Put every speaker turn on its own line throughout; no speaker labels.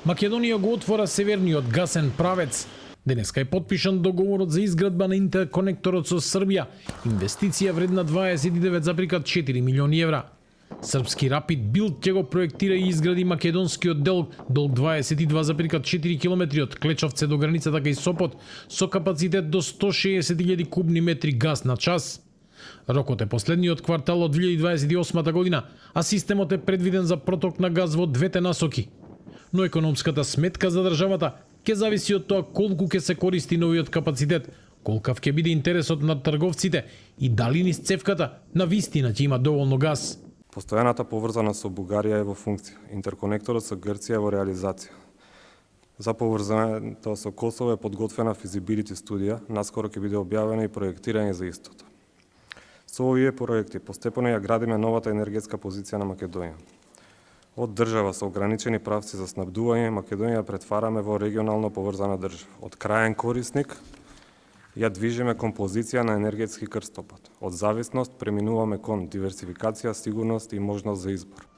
Македонија го отвора северниот гасен правец. Денеска е потпишан договорот за изградба на интерконекторот со Србија, инвестиција вредна 29,4 милиони евра. Српски Рапид Билд ќе го проектира и изгради македонскиот дел, долг 22,4 км од Клечовце до границата кај Сопот, со капацитет до 160.000 кубни метри газ на час. Рокот е последниот квартал од 2028 година, а системот е предвиден за проток на газ во двете насоки. Но економската сметка за државата ќе зависи од тоа колку ќе се користи новиот капацитет, колкав ќе биде интересот на трговците и дали низ цевката на вистина ќе има доволно газ.
Постојаната поврзаност со Бугарија е во функција. Интерконекторот со Грција е во реализација. За поврзањето со Косово е подготвена физибилити студија, наскоро ќе биде објавено и проектирање за истото. Со овие проекти постепено ја градиме новата енергетска позиција на Македонија. Од држава со ограничени правци за снабдување, Македонија претвараме во регионално поврзана држава. Од краен корисник ја движиме кон позиција на енергетски крстопат. Од зависност преминуваме кон диверсификација, сигурност и можност за избор.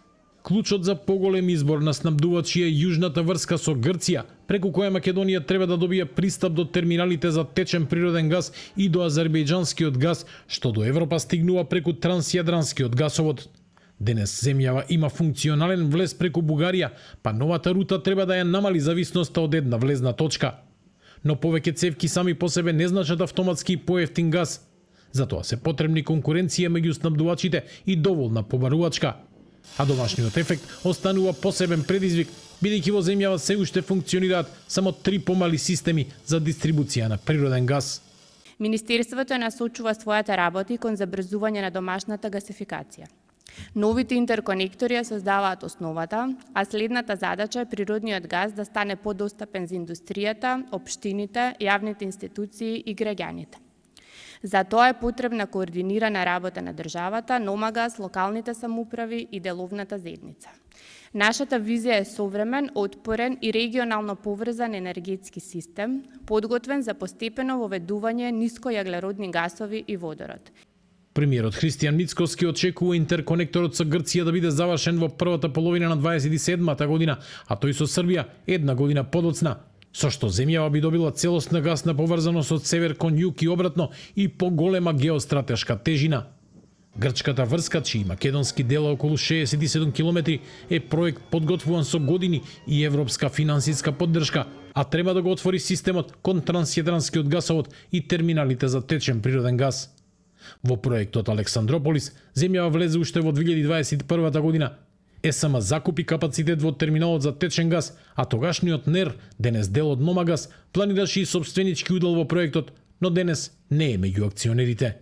Клучот за поголем избор на снабдувачи е јужната врска со Грција, преку која Македонија треба да добие пристап до терминалите за течен природен газ и до азербејџанскиот газ, што до Европа стигнува преку трансјадранскиот гасовод. Денес земјава има функционален влез преку Бугарија, па новата рута треба да ја намали зависноста од една влезна точка. Но повеќе цевки сами по себе не значат автоматски поевтин газ. Затоа се потребни конкуренција меѓу снабдувачите и доволна побарувачка. А домашниот ефект останува посебен предизвик, бидејќи во земјава се уште функционираат само 3 помали системи за дистрибуција на природен газ.
Министерството насочува својата работа кон забрзување на домашната гасификација. Новите интерконектори ја создаваат основата, а следната задача е природниот газ да стане подостапен за индустријата, општините, јавните институции и граѓаните. За тоа е потребна координирана работа на државата, Номагаз, локалните самоуправи и деловната заедница. Нашата визија е современ, отпорен и регионално поврзан енергетски систем, подготвен за постепено воведување нискојаглеродни гасови и водород.
Премиерот Христијан Мицкоски очекува интерконекторот со Грција да биде завршен во првата половина на 27-та година, а тој со Србија една година подоцна, со што земјава би добила целосна гасна поврзаност од север кон југ и обратно и поголема геостратешка тежина. Грчката врска, чии македонски дела околу 67 км, е проект подготвуван со години и европска финансиска поддршка, а треба да го отвори системот кон трансјадранскиот гасовод и терминалите за течен природен газ. Во проектот Александрополис земјава влезе уште во 2021 година. ЕСМ закупи капацитет во терминалот за течен газ, а тогашниот НЕР, денес дел од Номагаз, планираше и сопстvenички удел во проектот, но денес не е меѓу акционерите.